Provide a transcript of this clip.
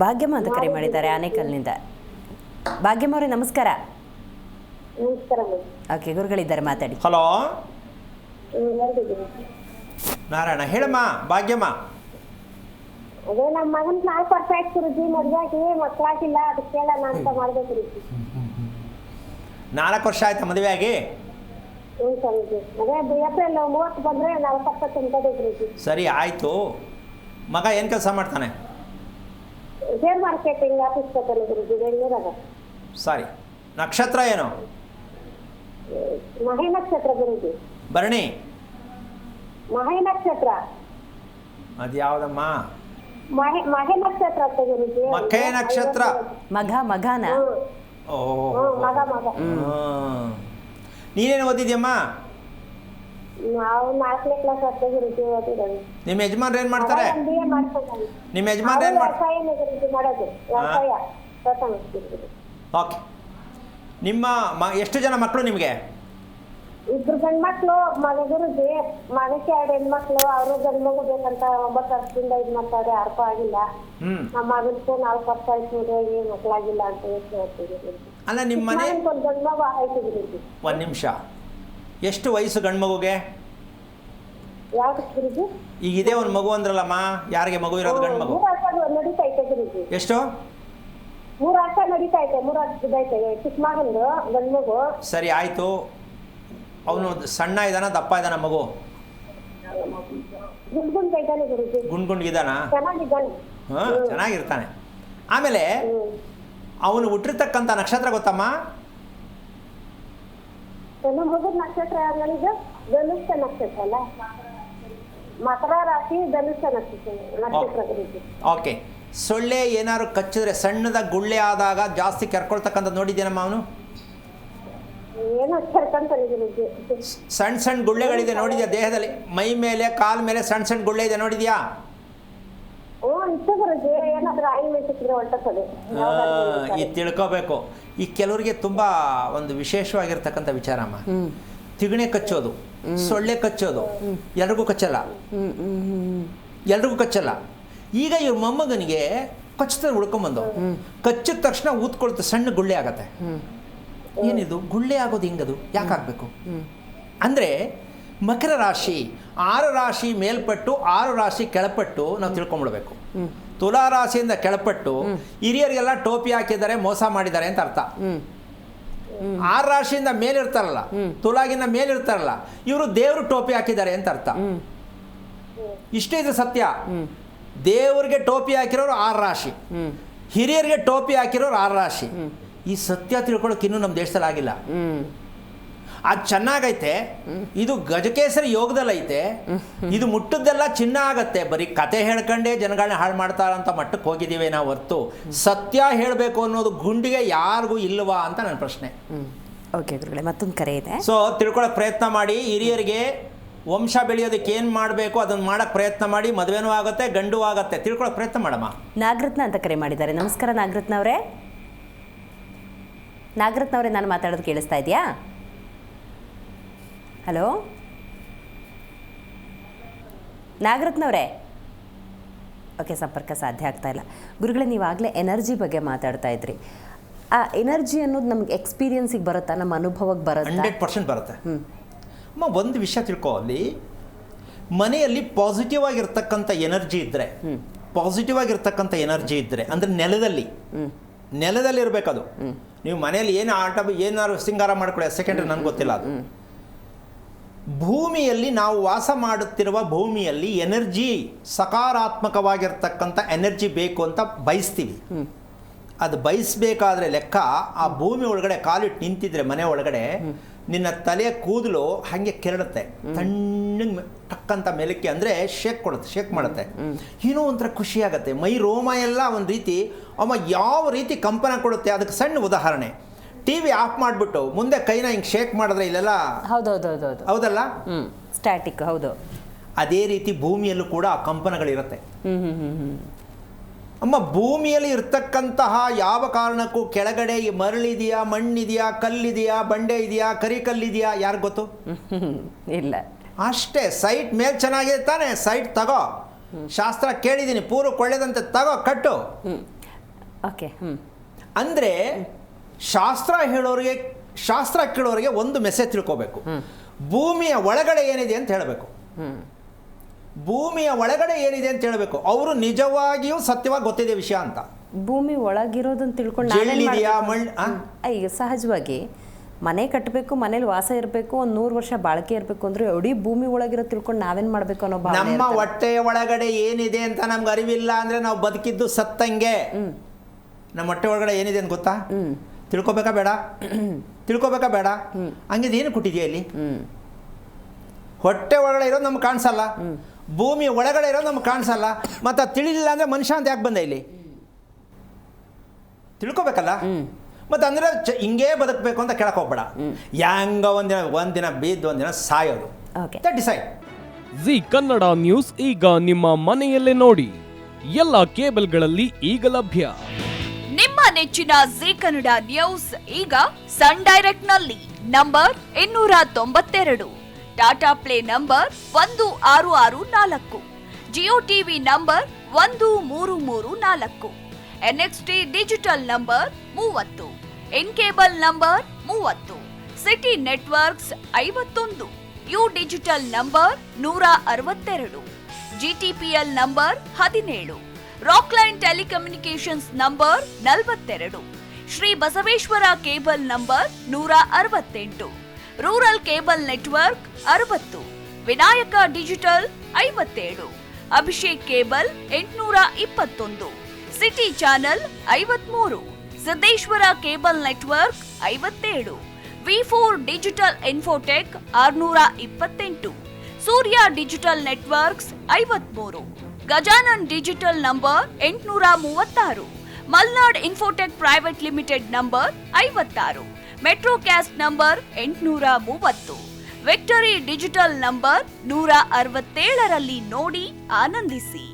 ಭಾಗ್ಯಮ್ಮ ಅಂತ ಕರೆ ಮಾಡಿದ್ದಾರೆ ಆನೇಕಲ್ನಿಂದ. ಭಾಗ್ಯಮ್ಮ ಅವರೇ ನಮಸ್ಕಾರ. ನಮಸ್ಕಾರ. ಓಕೆ, ಗುರುಗಳಿದ್ದಾರೆ ಮಾತಾಡಿ. ಹಲೋ ನಾರಾಯಣ, ಹೇಳಮ್ಮ ಭಾಗ್ಯಮ್ಮ. ಅದೇ ನಮ್ಮ ಮಗನ 4 ವರ್ಷ ಆಯ್ತು ಗುರುಜಿ, ಮದುವೆಯಾಗಿ ಮಕ್ಕಳಾಗಿಲ್ಲ, ಅದಕ್ಕೆ ಕೇಳೋಣ ಅಂತ ಮಾಡಿದೆ ಗುರುಜಿ. 4 ವರ್ಷ ಆಯ್ತಾ ಮದುವೆ ಆಗಿ? ಹ್ಞೂ ಗುರುಜಿ. ಅದೇ ಏಪ್ರಿಲ್ 30 ಬಂದರೆ 4 ವರ್ಷ ತುಂಬಿದೆ ಗುರುಜಿ. ಸರಿ ಆಯಿತು. ಮಗ ಏನು ಕೆಲಸ ಮಾಡ್ತಾನೆ? ಶೇರ್ ಮಾರ್ಕೆಟಿಂಗ್ ಆಫೀಸ್ ಬರ್ತಾನೆ ಗುರುಜಿ, ಬೆಂಗಳೂರಾಗ. ಸರಿ, ನಕ್ಷತ್ರ ಏನು? ಮಹಿ ನಕ್ಷತ್ರ ಗುರುಜಿ. ಭರಣಿ? ಮಹಿ ನಕ್ಷತ್ರ. ಅದು ಯಾವುದಮ್ಮ? ಮಹಿ ನಕ್ಷತ್ರ ಅಂತ ಗುರುಜಿ. ಮಖೆ ನಕ್ಷತ್ರ. ಮಗನ? ಓಹ್, ಮಗ. ನೀನೇನು ಓದಿದ್ಯಮ್ಮ? ನಾವು 4ನೇ ಕ್ಲಾಸ್ ಅಷ್ಟೇ ಗುರುಜಿ ಓದಿರೋದು. ನಿಮ್ಮ ಯಜಮಾನ್ರು ಏನು ಮಾಡ್ತಾರೆ? MBA ಮಾಡ್ಕೊಂಡ್ರೆ. ನಿಮ್ಮ ಯಜಮಾನ್ರು ಏನು ಮಾಡ್ತಾರೆ? ವ್ಯವಸಾಯನೇ ಗುರುಜಿ ಮಾಡೋದು, ವ್ಯವಸಾಯ ಪ್ರಥಮ. ಓಕೆ. ನಿಮ್ಮ ಎಷ್ಟು ಜನ ಮಕ್ಕಳು ನಿಮಗೆ? 2 ಗಂಡು ಮಕ್ಕಳು, ಮಗ ಗುರುಜಿ. ಮಗಕ್ಕೆ 2 ಹೆಣ್ಮಕ್ಳು. ಅವರು ಗಂಡು ಮಗು ಬೇಕಂತ 9 ವರ್ಷದಿಂದ ಇದು ಮಾಡ್ತಾರೆ, ಅರ್ಥ ಆಗಿಲ್ಲ. ನಮ್ಮ ಮಗನಿಗೆ 4 ವರ್ಷ ಆಯ್ತು ಮದುವೆಗೆ, ಮಕ್ಕಳಾಗಿಲ್ಲ ಅಂತ ಹೇಳ್ತೀವಿ. ಅಲ್ಲ, ನಿಮ್ಮ ಮನೆ ಒಂದು ಗಂಡು ಮಗು ಆಯ್ತು ಗುರುಜಿ. ಒಂದು ನಿಮಿಷ, ಎಷ್ಟು ವಯಸ್ಸು ಗಂಡು ಮಗುಗೆ? ಯಾವ್ದು ಗುರುಜಿ? ಈಗ ಇದೇ ಒಂದು ಮಗು ಅಂದ್ರಲ್ಲಮ್ಮ, ಯಾರಿಗೆ ಮಗು ಇರೋದು? ಗಂಡು ಮಗು. 3 ವರ್ಷ ನಡೀತೈತೆ ಗುರುಜಿ. ಎಷ್ಟು? 3 ವರ್ಷ ನಡೀತೈತೆ. 3 ವರ್ಷದೈತೆ ಚಿಕ್ಕ ಮಗಂದು ಗಂಡು ಮಗು. ಸರಿ ಆಯಿತು. ಅವನು ಸಣ್ಣ ಇದ್ದಾನ ದಪ್ಪ ಇದ್ದಾನ ಮಗು? ಗುಂಡ್ಗುಂಡೈತಾನೆ ಗುರುಜಿ. ಗುಂಡ್ಗುಂಡ್ಗಿದ್ದಾನ? ಚೆನ್ನಾಗಿದ್ದಾನೆ. ಹಾಂ, ಚೆನ್ನಾಗಿರ್ತಾನೆ. ಆಮೇಲೆ ಅವನು ಹುಟ್ಟಿರ್ತಕ್ಕಂಥ ನಕ್ಷತ್ರ ಗೊತ್ತಮ್ಮ? ನನ್ನ ಮಗದ ನಕ್ಷತ್ರ ಯಾವ್ದು? ಧನುಷ್ಯ ನಕ್ಷತ್ರ ಅಲ್ಲ, ಮಕರ ರಾಶಿ ಧನುಷ್ಯ ನಕ್ಷತ್ರ ಗುರುಜಿ. ಓಕೆ. ಸೊಳ್ಳೆ ಏನಾದ್ರು ಕಚ್ಚಿದ್ರೆ ಸಣ್ಣದ ಗುಳ್ಳೆ ಆದಾಗ ಜಾಸ್ತಿ ಕೆರ್ಕೊಳ್ತಕ್ಕಂಥದ್ದು ನೋಡಿದ್ದೇನಮ್ಮ ಅವನು? ಏನೋ ಕೆರ್ಕಂತಾನೆ ಗುರುಜಿ. ಸಣ್ಣ ಗುಳ್ಳೆಗಳಿದೆ ನೋಡಿದ್ಯಾ ದೇಹದಲ್ಲಿ? ಮೈ ಮೇಲೆ, ಕಾಲ್ ಮೇಲೆ ಸಣ್ಣ ಗುಳ್ಳೆ ಇದೆ ನೋಡಿದ್ಯಾ? ಇತ್ತು ಗುರುಜಿ. ಏನಾದ್ರೂ ಆಯಿಲ್ಮೆಂಟ್ ಇದ್ರೆ ಹೊರಟದೆ. ಇದು ತಿಳ್ಕೋಬೇಕು. ಈ ಕೆಲವರಿಗೆ ತುಂಬ ಒಂದು ವಿಶೇಷವಾಗಿರ್ತಕ್ಕಂಥ ವಿಚಾರ ಅಮ್ಮ. ತಿಗಣೆ ಕಚ್ಚೋದು, ಸೊಳ್ಳೆ ಕಚ್ಚೋದು ಎಲ್ರಿಗೂ ಕಚ್ಚಲ್ಲ. ಈಗ ಇವ್ರ ಮೊಮ್ಮಗನಿಗೆ ಕಚ್ಚುತ್ತೆ, ಉಳ್ಕೊಂಬಂದು ಕಚ್ಚಿದ ತಕ್ಷಣ ಊದ್ಕೊಳ್ತು, ಸಣ್ಣ ಗುಳ್ಳೆ ಆಗತ್ತೆ. ಏನಿದು ಗುಳ್ಳೆ ಆಗೋದು? ಹಿಂಗದು ಯಾಕಾಗಬೇಕು ಅಂದರೆ, ಮಕರ ರಾಶಿ 6 ರಾಶಿ ಮೇಲ್ಪಟ್ಟು 6 ರಾಶಿ ಕೆಳಪಟ್ಟು ನಾವು ತಿಳ್ಕೊಂಬಿಡ್ಬೇಕು. ತುಲಾ ರಾಶಿಯಿಂದ ಕೆಳಪಟ್ಟು ಹಿರಿಯರಿಗೆಲ್ಲ ಟೋಪಿ ಹಾಕಿದ್ದಾರೆ, ಮೋಸ ಮಾಡಿದ್ದಾರೆ ಅಂತ ಅರ್ಥ. 6 ರಾಶಿಯಿಂದ ಮೇಲಿರ್ತಾರಲ್ಲ, ತುಲಾಗಿಂದ ಮೇಲಿರ್ತಾರಲ್ಲ, ಇವರು ದೇವರು ಟೋಪಿ ಹಾಕಿದ್ದಾರೆ ಅಂತ ಅರ್ಥ. ಇಷ್ಟೇ ಇದು ಸತ್ಯ. ದೇವರಿಗೆ ಟೋಪಿ ಹಾಕಿರೋರು 6 ರಾಶಿ, ಹಿರಿಯರಿಗೆ ಟೋಪಿ ಹಾಕಿರೋರು 6 ರಾಶಿ. ಈ ಸತ್ಯ ತಿಳ್ಕೊಳ್ಳೋಕೆ ಇನ್ನೂ ನಮ್ಮ ದೇಶದಲ್ಲಿ ಆಗಿಲ್ಲ. ಅದು ಚೆನ್ನಾಗೈತೆ. ಇದು ಗಜಕೇಸರಿ ಯೋಗದಲ್ಲೈತೆ. ಇದು ಮುಟ್ಟದ್ದೆಲ್ಲ ಚಿನ್ನ ಆಗತ್ತೆ. ಬರೀ ಕತೆ ಹೇಳ್ಕೊಂಡೇ ಜನಗಳನ್ನ ಹಾಳು ಮಾಡ್ತಾರಂತ ಮಟ್ಟಕ್ಕೆ ಹೋಗಿದ್ದೀವಿ ನಾವು ಹೊರ್ತು ಸತ್ಯ ಹೇಳಬೇಕು ಅನ್ನೋದು ಗುಂಡಿಗೆ ಯಾರಿಗೂ ಇಲ್ವಾ ಅಂತ ನನ್ನ ಪ್ರಶ್ನೆ. ಓಕೆ ಗುರುಗಳೇ, ಮತ್ತೊಂದು ಕರೆ ಇದೆ. ಸೊ ತಿಳ್ಕೊಳ್ಳೋಕೆ ಪ್ರಯತ್ನ ಮಾಡಿ. ಹಿರಿಯರಿಗೆ ವಂಶ ಬೆಳೆಯೋದಕ್ಕೆ ಏನು ಮಾಡಬೇಕು ಅದನ್ನು ಮಾಡೋಕ್ಕೆ ಪ್ರಯತ್ನ ಮಾಡಿ. ಮದುವೆನೂ ಆಗುತ್ತೆ, ಗಂಡು ಆಗುತ್ತೆ. ತಿಳ್ಕೊಳ್ಳೋಕೆ ಪ್ರಯತ್ನ ಮಾಡಮ್ಮ. ನಾಗರತ್ನ ಅಂತ ಕರೆ ಮಾಡಿದ್ದಾರೆ. ನಮಸ್ಕಾರ ನಾಗರತ್ನ ಅವರೇ. ನಾನು ಮಾತಾಡೋದು ಕೇಳಿಸ್ತಾ ಇದೆಯಾ? ಹಲೋ ನಾಗರತ್ನವರೇ. ಓಕೆ, ಸಂಪರ್ಕ ಸಾಧ್ಯ ಆಗ್ತಾ ಇಲ್ಲ. ಗುರುಗಳೇ, ನೀವಾಗಲೇ ಎನರ್ಜಿ ಬಗ್ಗೆ ಮಾತಾಡ್ತಾ ಇದ್ರಿ. ಆ ಎನರ್ಜಿ ಅನ್ನೋದು ನಮ್ಗೆ ಎಕ್ಸ್ಪೀರಿಯನ್ಸಿಗೆ ಬರುತ್ತಾ, ನಮ್ಮ ಅನುಭವಕ್ಕೆ ಬರುತ್ತಾ? 100% ಬರುತ್ತೆ. ಒಂದು ವಿಷಯ ತಿಳ್ಕೊ, ಅಲ್ಲಿ ಮನೆಯಲ್ಲಿ ಪಾಸಿಟಿವ್ ಆಗಿರ್ತಕ್ಕಂಥ ಎನರ್ಜಿ ಇದ್ದರೆ ಅಂದರೆ ನೆಲದಲ್ಲಿ ಇರಬೇಕದು. ನೀವು ಮನೆಯಲ್ಲಿ ಏನಾದ್ರು ಸಿಂಗಾರ ಮಾಡ್ಕೊಳ್ಳಿ, ಸೆಕೆಂಡ್ರಿ ನನಗೆ ಗೊತ್ತಿಲ್ಲ ಅದು. ಭೂಮಿಯಲ್ಲಿ ನಾವು ವಾಸ ಮಾಡುತ್ತಿರುವ ಭೂಮಿಯಲ್ಲಿ ಎನರ್ಜಿ, ಸಕಾರಾತ್ಮಕವಾಗಿರ್ತಕ್ಕಂಥ ಎನರ್ಜಿ ಬೇಕು ಅಂತ ಬಯಸ್ತೀವಿ. ಅದು ಬಯಸಬೇಕಾದ್ರೆ ಲೆಕ್ಕ ಆ ಭೂಮಿ ಒಳಗಡೆ ಕಾಲಿಟ್ಟು ನಿಂತಿದ್ರೆ ಮನೆ ಒಳಗಡೆ ನಿನ್ನ ತಲೆಯ ಕೂದಲು ಹಾಗೆ ಕೆರಡುತ್ತೆ, ತಣ್ಣಗೆ ಟಕ್ಕಂತ ಮೇಲಕ್ಕೆ, ಅಂದರೆ ಶೇಕ್ ಮಾಡುತ್ತೆ. ಏನೋ ಒಂಥರ ಖುಷಿಯಾಗತ್ತೆ. ಮೈ ರೋಮ ಎಲ್ಲ ಒಂದು ರೀತಿ ಯಾವ ರೀತಿ ಕಂಪನ ಕೊಡುತ್ತೆ. ಅದಕ್ಕೆ ಸಣ್ಣ ಉದಾಹರಣೆ, TV ಆಫ್ ಮಾಡಿಬಿಟ್ಟು ಮುಂದೆ ಕೈನ ಹಿಂಗೆ ಶೇಕ್ ಮಾಡಿದ್ರೆ ಇಲ್ಲೆಲ್ಲ ಹೌದಲ್ಲ, ಸ್ಟ್ಯಾಟಿಕ್. ಹೌದು. ಅದೇ ರೀತಿ ಭೂಮಿಯಲ್ಲೂ ಕೂಡ ಆ ಕಂಪನಗಳಿರುತ್ತೆ. ಭೂಮಿಯಲ್ಲಿ ಇರ್ತಕ್ಕಂತಹ ಯಾವ ಕಾರಣಕ್ಕೂ ಕೆಳಗಡೆ ಮರಳಿದೆಯಾ, ಮಣ್ಣಿದೆಯಾ, ಕಲ್ಲಿದೆಯಾ, ಬಂಡೆ ಇದೆಯಾ, ಕರಿ ಕಲ್ಲಿದೆಯಾ, ಯಾರು ಗೊತ್ತು? ಇಲ್ಲ. ಅಷ್ಟೇ. ಸೈಟ್ ಮೇಲೆ ಚೆನ್ನಾಗಿದೆ ತಾನೆ, ಸೈಟ್ ತಗೋ. ಶಾಸ್ತ್ರ ಕೇಳಿದ್ದೀನಿ, ಪೂರ್ವಕ್ಕೆ ಒಳ್ಳೇದಂತೆ ತಗೋ, ಕಟ್ಟು. ಓಕೆ. ಅಂದರೆ ಶಾಸ್ತ್ರ ಕೇಳೋರಿಗೆ ಒಂದು ಮೆಸೇಜ್ ತಿಳ್ಕೋಬೇಕು. ಭೂಮಿಯ ಒಳಗಡೆ ಏನಿದೆ ಅಂತ ಹೇಳಬೇಕು. ಭೂಮಿಯ ಒಳಗಡೆ ಏನಿದೆ ಅಂತ ಹೇಳಬೇಕು. ಅವರು ನಿಜವಾಗಿಯೂ ಸತ್ಯವಾಗಿ ಗೊತ್ತಿದೆ ವಿಷಯ ಅಂತ. ಭೂಮಿ ಒಳಗಿರೋದನ್ನ ತಿಳ್ಕೊಂಡು ಈಗ ಸಹಜವಾಗಿ ಮನೆ ಕಟ್ಟಬೇಕು, ಮನೇಲಿ ವಾಸ ಇರಬೇಕು, ಒಂದು 100 ವರ್ಷ ಬಾಳಿಕೆ ಇರಬೇಕು ಅಂದ್ರೆ ಇಡೀ ಭೂಮಿ ಒಳಗಿರೋ ತಿಳ್ಕೊಂಡು ನಾವೇನ್ ಮಾಡ್ಬೇಕು ಅನ್ನೋ ಭಾವನೆ. ನಮ್ಮ ಹೊಟ್ಟೆಯ ಒಳಗಡೆ ಏನಿದೆ ಅಂತ ನಮ್ಗೆ ಅರಿವಿಲ್ಲ ಅಂದ್ರೆ ನಾವು ಬದುಕಿದ್ದು ಸತ್ತಂಗೆ. ನಮ್ಮ ಹೊಟ್ಟೆ ಒಳಗಡೆ ಏನಿದೆ ಅಂತ ಗೊತ್ತಾ? ತಿಳ್ಕೊಬೇಕಾ ಬೇಡ? ಹಂಗಿದ್ ಏನು ಕೊಟ್ಟಿದೆಯಾ ಇಲ್ಲಿ? ಹೊಟ್ಟೆ ಒಳಗಡೆ ಇರೋದು ನಮ್ಗೆ ಕಾಣಿಸಲ್ಲ, ಭೂಮಿ ಒಳಗಡೆ ಇರೋದು ನಮ್ಗೆ ಕಾಣಿಸಲ್ಲ. ಮತ್ತು ತಿಳಿಲಿಲ್ಲ ಅಂದರೆ ಮನುಷ್ಯ ಅಂತ ಯಾಕೆ ಬಂದ ಇಲ್ಲಿ? ತಿಳ್ಕೊಬೇಕಲ್ಲ. ಮತ್ತು ಅಂದರೆ ಹಿಂಗೇ ಬದುಕಬೇಕು ಅಂತ ಕೇಳಕ್ಕೆ ಹೋಗ್ಬೇಡ. ಹೆಂಗ ಒಂದಿನ ಬಿದ್ದು ಒಂದಿನ ಸಾಯೋದು. ಡಿಸೈಡ್. ಜಿ ಕನ್ನಡ ನ್ಯೂಸ್ ಈಗ ನಿಮ್ಮ ಮನೆಯಲ್ಲೇ ನೋಡಿ. ಎಲ್ಲ ಕೇಬಲ್ಗಳಲ್ಲಿ ಈಗ ಲಭ್ಯ. ನಿಮ್ಮ ನೆಚ್ಚಿನ ಜಿ ಕನ್ನಡ ನ್ಯೂಸ್ ಈಗ ಸನ್ ಡೈರೆಕ್ಟ್ ನಲ್ಲಿ number 292, Tata play number 1664, Jio TV number 1334, NXT digital number 30, in cable number 30, city networks 51, U digital number 162, GTPL number 17, Rockline telecommunications number 42, Shri Basaveshwara cable number 168, rural cable network 60, Vinayaka digital 57, Abhishek cable 821, city channel 53, Siddeshwara cable network 57, V4 digital Infotech 628, Surya digital networks 53, Gajanan digital number 836, Malnad Infotech private limited number 56, Metrocast number 830, Victory digital number 167ರಲ್ಲಿ ನೋಡಿ ಆನಂದಿಸಿ.